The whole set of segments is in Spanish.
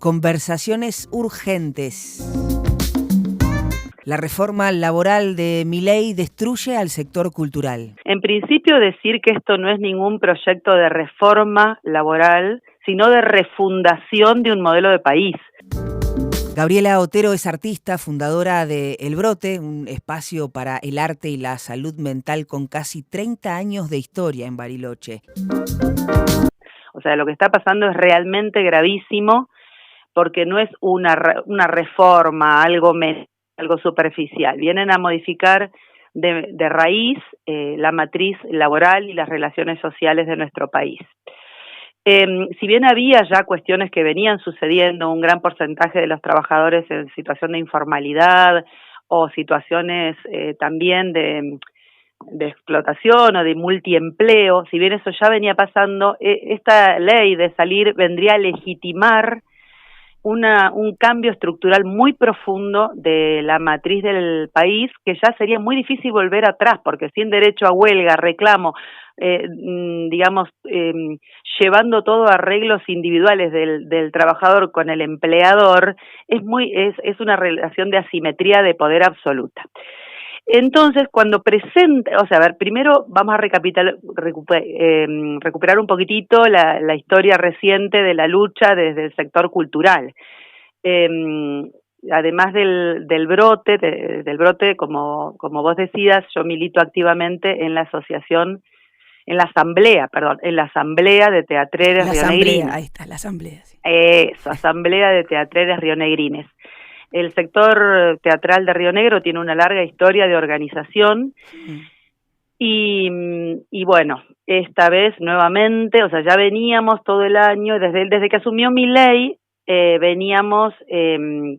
Conversaciones urgentes. La reforma laboral de Milei destruye al sector cultural. En principio, decir que esto no es ningún proyecto de reforma laboral, sino de refundación de un modelo de país. Gabriela Otero es artista, fundadora de El Brote, un espacio para el arte y la salud mental con casi 30 años de historia en Bariloche. O sea, lo que está pasando es realmente gravísimo porque no es una reforma, algo superficial. Vienen a modificar de raíz la matriz laboral y las relaciones sociales de nuestro país. Si bien había ya cuestiones que venían sucediendo, un gran porcentaje de los trabajadores en situación de informalidad o situaciones también de explotación o de multiempleo, si bien eso ya venía pasando, esta ley de salir vendría a legitimar un cambio estructural muy profundo de la matriz del país, que ya sería muy difícil volver atrás, porque sin derecho a huelga, reclamo, llevando todo a arreglos individuales del trabajador con el empleador, es una relación de asimetría de poder absoluta. Entonces, cuando presenta, o sea, a ver, primero vamos a recuperar un poquitito la historia reciente de la lucha desde el sector cultural. Además del brote, como vos decías, yo milito activamente en la asamblea de teatreres rionegrines. Ahí está, la asamblea. Sí. Eso, asamblea de teatreres rionegrines. El sector teatral de Río Negro tiene una larga historia de organización y bueno, esta vez nuevamente, o sea, ya veníamos todo el año, desde que asumió Milei, veníamos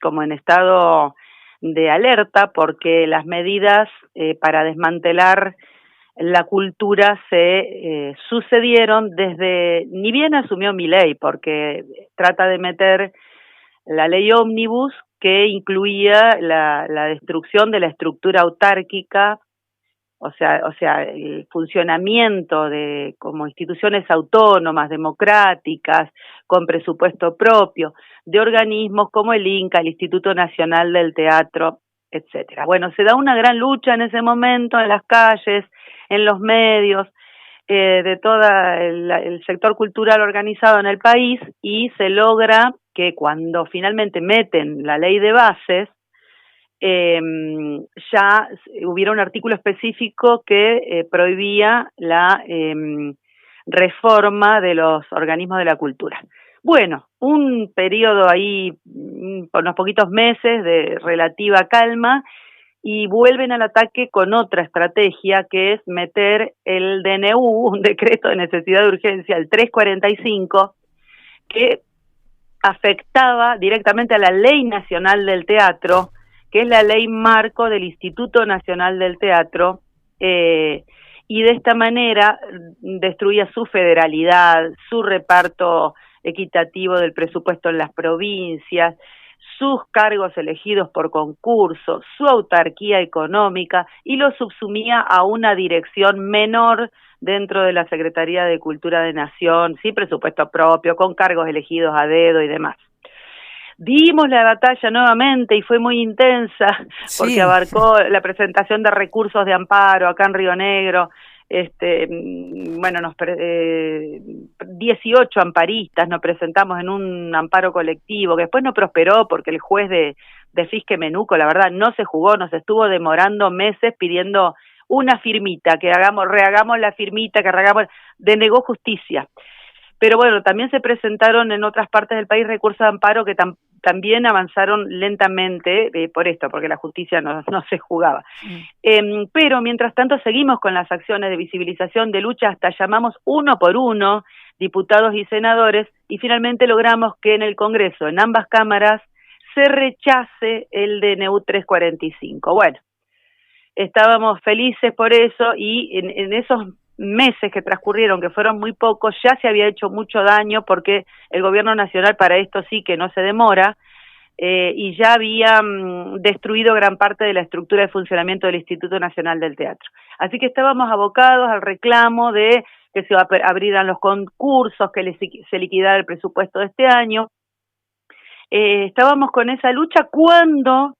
como en estado de alerta porque las medidas para desmantelar la cultura se sucedieron ni bien asumió Milei, porque trata de meter la ley ómnibus que incluía la destrucción de la estructura autárquica, o sea, el funcionamiento como instituciones autónomas, democráticas, con presupuesto propio, de organismos como el INCA, el Instituto Nacional del Teatro, etcétera. Bueno, se da una gran lucha en ese momento en las calles, en los medios, de todo el sector cultural organizado en el país, y se logra que cuando finalmente meten la ley de bases, ya hubiera un artículo específico que prohibía la reforma de los organismos de la cultura. Bueno, un periodo ahí, unos poquitos meses de relativa calma, y vuelven al ataque con otra estrategia, que es meter el DNU, un decreto de necesidad de urgencia, el 345, que afectaba directamente a la Ley Nacional del Teatro, que es la ley marco del Instituto Nacional del Teatro, y de esta manera destruía su federalidad, su reparto equitativo del presupuesto en las provincias, sus cargos elegidos por concurso, su autarquía económica, y lo subsumía a una dirección menor dentro de la Secretaría de Cultura de Nación, sin presupuesto propio, con cargos elegidos a dedo y demás. Dimos la batalla nuevamente y fue muy intensa, porque abarcó la presentación de recursos de amparo acá en Río Negro. 18 amparistas nos presentamos en un amparo colectivo que después no prosperó porque el juez de Fisque Menuco, la verdad, no se jugó, nos estuvo demorando meses pidiendo una firmita, rehagamos la firmita, denegó justicia. Pero bueno, también se presentaron en otras partes del país recursos de amparo que también avanzaron lentamente por esto, porque la justicia no se jugaba. Pero mientras tanto seguimos con las acciones de visibilización, de lucha, hasta llamamos uno por uno diputados y senadores, y finalmente logramos que en el Congreso, en ambas cámaras, se rechace el DNU 345. Bueno, estábamos felices por eso, y en esos meses que transcurrieron, que fueron muy pocos, ya se había hecho mucho daño, porque el gobierno nacional para esto sí que no se demora, y ya había destruido gran parte de la estructura de funcionamiento del Instituto Nacional del Teatro. Así que estábamos abocados al reclamo de que se abrieran los concursos, que se liquidara el presupuesto de este año, estábamos con esa lucha cuando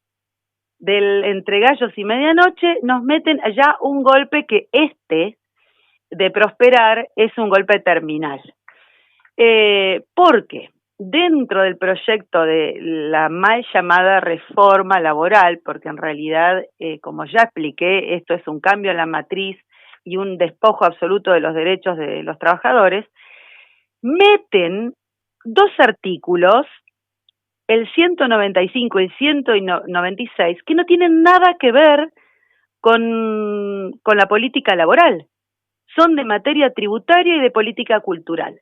entre gallos y medianoche nos meten allá un golpe que de prosperar es un golpe terminal. Porque dentro del proyecto de la mal llamada reforma laboral, porque en realidad, como ya expliqué, esto es un cambio en la matriz y un despojo absoluto de los derechos de los trabajadores, meten 2 artículos, el 195 y el 196, que no tienen nada que ver con la política laboral. Son de materia tributaria y de política cultural.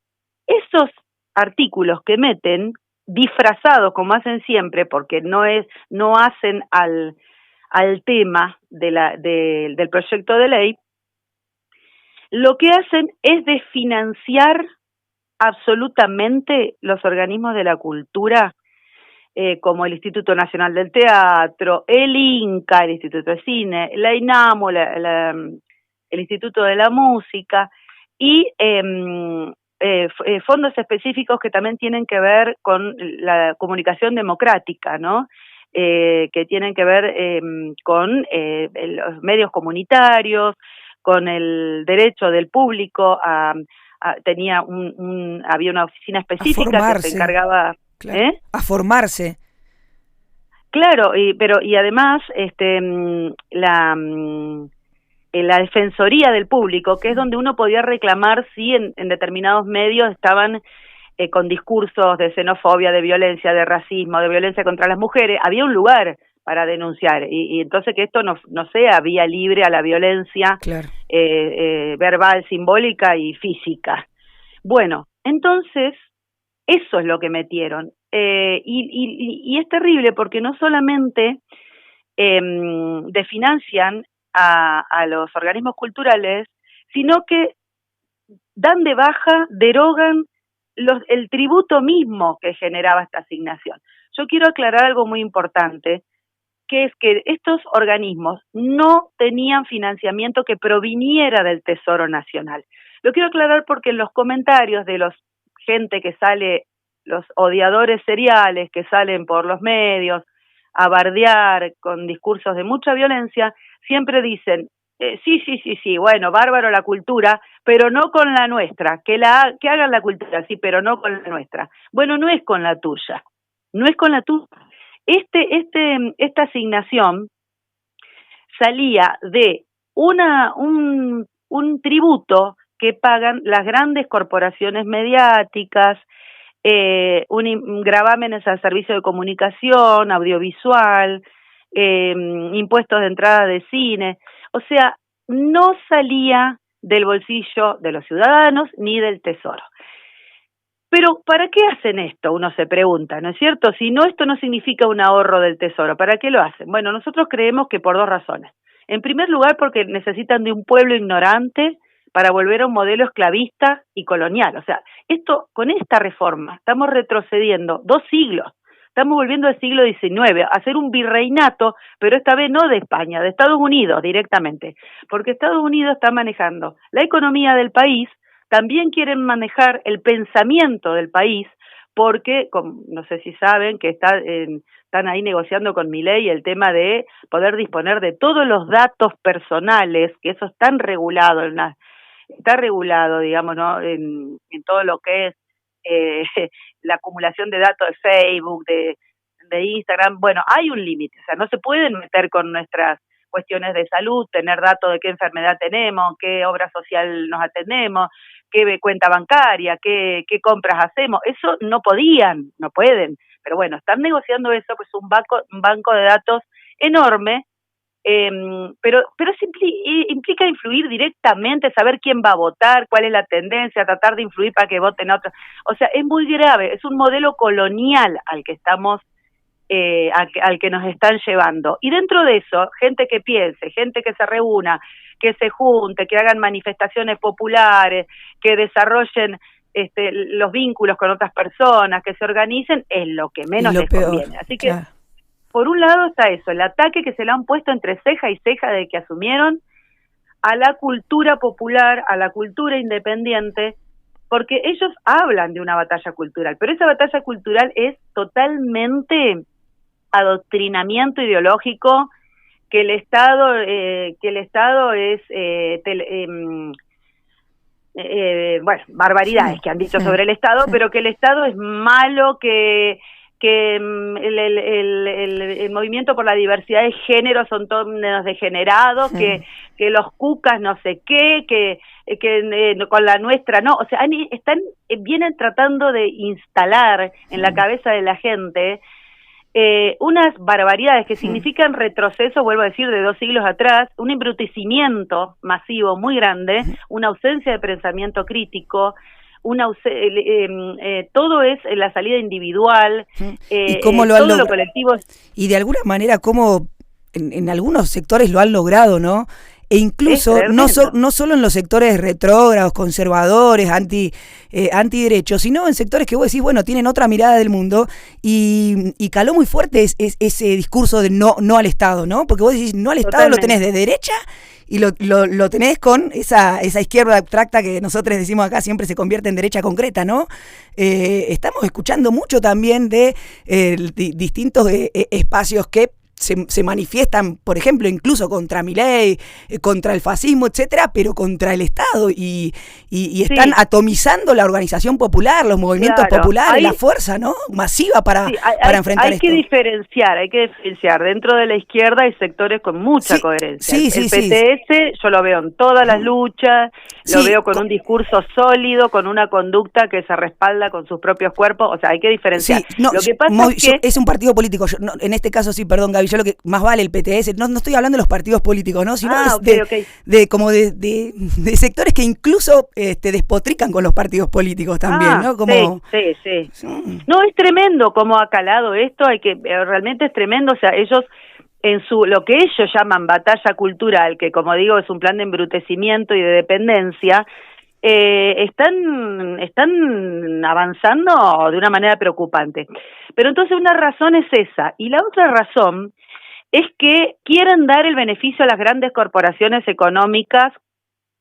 Esos artículos que meten, disfrazados como hacen siempre, porque no hacen al tema del proyecto de ley, lo que hacen es desfinanciar absolutamente los organismos de la cultura, como el Instituto Nacional del Teatro, el INCA, el Instituto de Cine, la INAMU, el Instituto de la Música, y fondos específicos que también tienen que ver con la comunicación democrática, ¿no? Que tienen que ver con los medios comunitarios, con el derecho del público había una oficina específica que se encargaba, claro, a formarse. Claro, y además la Defensoría del Público, que es donde uno podía reclamar si en determinados medios estaban con discursos de xenofobia, de violencia, de racismo, de violencia contra las mujeres, había un lugar para denunciar, y entonces que esto no sea vía libre a la violencia, claro, verbal, simbólica y física. Bueno, entonces, eso es lo que metieron, y es terrible porque no solamente desfinancian a los organismos culturales, sino que dan de baja, derogan el tributo mismo que generaba esta asignación. Yo quiero aclarar algo muy importante, que es que estos organismos no tenían financiamiento que proviniera del Tesoro Nacional. Lo quiero aclarar porque en los comentarios de gente que sale, los odiadores seriales que salen por los medios a bardear con discursos de mucha violencia, siempre dicen, sí, bueno, bárbaro la cultura, pero no con la nuestra, que hagan la cultura, sí, pero no con la nuestra. Bueno, no es con la tuya, no es con la tuya. Esta asignación salía de un tributo que pagan las grandes corporaciones mediáticas, gravámenes al servicio de comunicación, audiovisual, impuestos de entrada de cine, o sea, no salía del bolsillo de los ciudadanos ni del Tesoro. Pero, ¿para qué hacen esto? Uno se pregunta, ¿no es cierto? Si no, esto no significa un ahorro del Tesoro, ¿para qué lo hacen? Bueno, nosotros creemos que por 2 razones. En primer lugar, porque necesitan de un pueblo ignorante para volver a un modelo esclavista y colonial. O sea, con esta reforma estamos retrocediendo 2 siglos. Estamos volviendo al siglo XIX, a hacer un virreinato, pero esta vez no de España, de Estados Unidos directamente, porque Estados Unidos está manejando la economía del país, también quieren manejar el pensamiento del país, porque, no sé si saben, que están ahí negociando con Milei el tema de poder disponer de todos los datos personales, que eso está regulado, digamos, ¿no? En todo lo que es la acumulación de datos de Facebook, de Instagram. Bueno, hay un límite, o sea, no se pueden meter con nuestras cuestiones de salud, tener datos de qué enfermedad tenemos, qué obra social nos atendemos, qué cuenta bancaria, qué compras hacemos. Eso no pueden, pero bueno, están negociando eso, pues un banco de datos enorme, pero eso implica influir directamente, saber quién va a votar, cuál es la tendencia, tratar de influir para que voten a otros. O sea, es muy grave, es un modelo colonial al que estamos, al que nos están llevando. Y dentro de eso, gente que piense, gente que se reúna, que se junte, que hagan manifestaciones populares, que desarrollen los vínculos con otras personas, que se organicen, es lo que menos les conviene. Así que, por un lado está eso, el ataque que se le han puesto entre ceja y ceja desde que asumieron a la cultura popular, a la cultura independiente, porque ellos hablan de una batalla cultural, pero esa batalla cultural es totalmente adoctrinamiento ideológico, que el Estado es bueno, barbaridades que han dicho sobre el Estado, pero que el Estado es malo, que el movimiento por la diversidad de género son todos unos degenerados, que los cucas no sé qué, que con la nuestra no, o sea, vienen tratando de instalar en la cabeza de la gente unas barbaridades que significan retroceso, vuelvo a decir, de 2 siglos atrás, un embrutecimiento masivo muy grande, una ausencia de pensamiento crítico, todo es la salida individual, ¿y cómo lo todo lo colectivo. Y de alguna manera, cómo en algunos sectores lo han logrado, ¿no? E incluso no solo en los sectores retrógrados, conservadores, antiderechos, sino en sectores que vos decís, bueno, tienen otra mirada del mundo, y caló muy fuerte ese discurso de no al Estado, ¿no? Porque vos decís no al Estado. Totalmente. Lo tenés de derecha y lo tenés con esa izquierda abstracta que nosotros decimos acá siempre se convierte en derecha concreta, ¿no? Estamos escuchando mucho también de distintos espacios que se manifiestan, por ejemplo, incluso contra Milei, contra el fascismo, etcétera, pero contra el Estado, y están atomizando la organización popular, los movimientos populares, la fuerza, ¿no?, masiva para enfrentar esto. Hay que diferenciar dentro de la izquierda hay sectores con mucha coherencia. El PTS yo lo veo en todas las luchas, lo veo con un discurso sólido, con una conducta que se respalda con sus propios cuerpos, o sea, hay que diferenciar. Lo que pasa es que es un partido político, en este caso sí, perdón, Gaby, yo lo que más vale el PTS, no estoy hablando de los partidos políticos, ¿no? Sino de sectores que incluso despotrican con los partidos políticos también, ¿no? Como... Sí. No, es tremendo cómo ha calado esto, realmente es tremendo, o sea, ellos lo que ellos llaman batalla cultural, que como digo es un plan de embrutecimiento y de dependencia, están avanzando de una manera preocupante. Pero entonces una razón es esa, y la otra razón es que quieren dar el beneficio a las grandes corporaciones económicas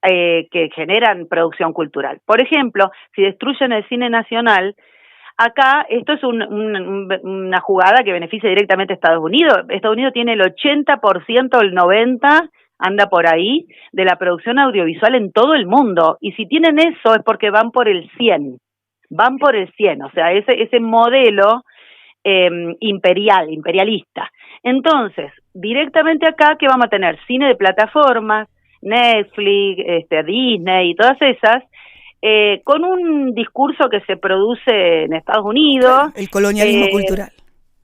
que generan producción cultural. Por ejemplo, si destruyen el cine nacional, acá esto es una jugada que beneficia directamente a Estados Unidos. Estados Unidos tiene el 80%, el 90%, anda por ahí, de la producción audiovisual en todo el mundo. Y si tienen eso es porque van por el 100%. O sea, ese modelo imperialista. Entonces, directamente acá, ¿qué vamos a tener? Cine de plataformas, Netflix, Disney y todas esas, con un discurso que se produce en Estados Unidos. El colonialismo cultural.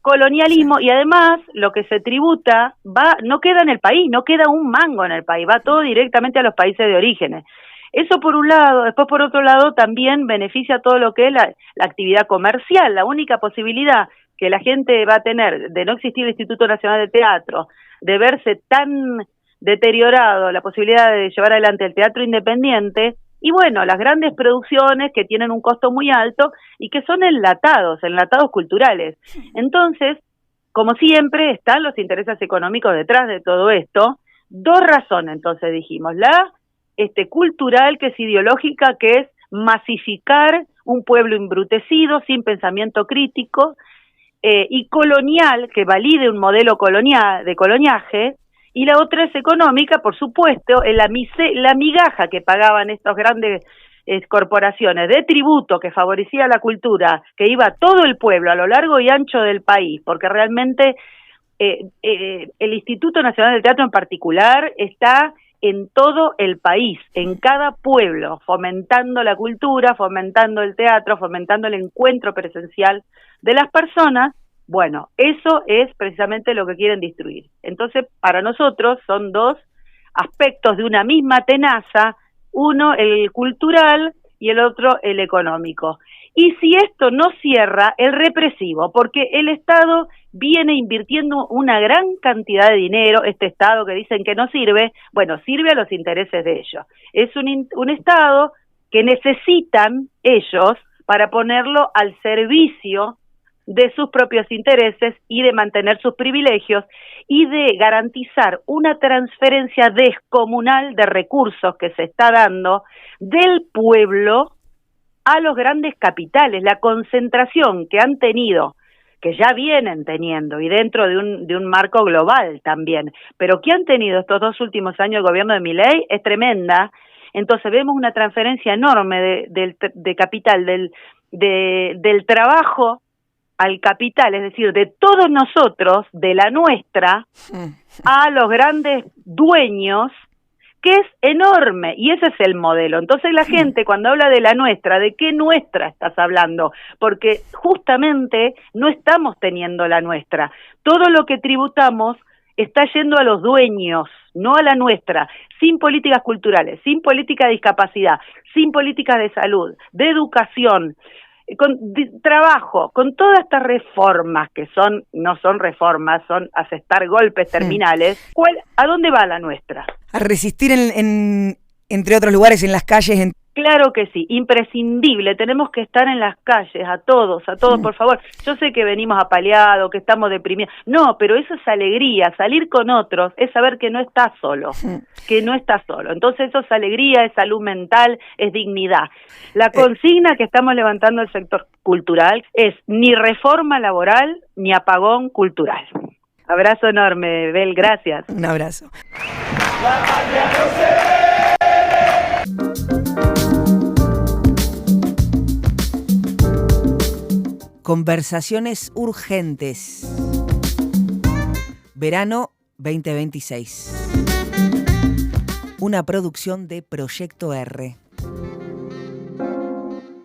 Colonialismo, y además lo que se tributa no queda en el país, no queda un mango en el país, va todo directamente a los países de orígenes. Eso por un lado. Después por otro lado también beneficia todo lo que es la actividad comercial. La única posibilidad que la gente va a tener de no existir el Instituto Nacional de Teatro, de verse tan deteriorado la posibilidad de llevar adelante el teatro independiente, y bueno, las grandes producciones que tienen un costo muy alto y que son enlatados culturales. Entonces, como siempre, están los intereses económicos detrás de todo esto. 2 razones, entonces dijimos, la cultural, que es ideológica, que es masificar un pueblo embrutecido, sin pensamiento crítico, y colonial, que valide un modelo de coloniaje, y la otra es económica, por supuesto, la migaja que pagaban estas grandes corporaciones de tributo que favorecía la cultura, que iba a todo el pueblo a lo largo y ancho del país, porque realmente el Instituto Nacional del Teatro en particular está en todo el país, en cada pueblo, fomentando la cultura, fomentando el teatro, fomentando el encuentro presencial de las personas. Bueno, eso es precisamente lo que quieren destruir. Entonces, para nosotros son 2 aspectos de una misma tenaza, uno el cultural y el otro el económico. Y si esto no cierra, el represivo, porque el Estado viene invirtiendo una gran cantidad de dinero, este Estado que dicen que no sirve, bueno, sirve a los intereses de ellos. Es un Estado que necesitan ellos para ponerlo al servicio de sus propios intereses y de mantener sus privilegios y de garantizar una transferencia descomunal de recursos que se está dando del pueblo a los grandes capitales, la concentración que han tenido, que ya vienen teniendo, y dentro de un marco global también, pero que han tenido estos 2 últimos años el gobierno de Milei es tremenda. Entonces vemos una transferencia enorme de capital, del trabajo al capital, es decir, de todos nosotros, de la nuestra, a los grandes dueños, que es enorme, y ese es el modelo. Entonces la gente cuando habla de la nuestra, ¿de qué nuestra estás hablando? Porque justamente no estamos teniendo la nuestra. Todo lo que tributamos está yendo a los dueños, no a la nuestra, sin políticas culturales, sin política de discapacidad, sin políticas de salud, de educación, con trabajo, con todas estas reformas que no son reformas, son asestar golpes terminales. ¿A dónde va la nuestra? A resistir entre otros lugares, en las calles. Claro que sí, imprescindible, tenemos que estar en las calles, a todos, por favor. Yo sé que venimos apaleados, que estamos deprimidos, no, pero eso es alegría, salir con otros es saber que no estás solo, entonces eso es alegría, es salud mental, es dignidad. La consigna que estamos levantando el sector cultural es ni reforma laboral ni apagón cultural. Abrazo enorme, Bel, gracias. Un abrazo. Conversaciones urgentes. Verano 2026. Una producción de Proyecto R.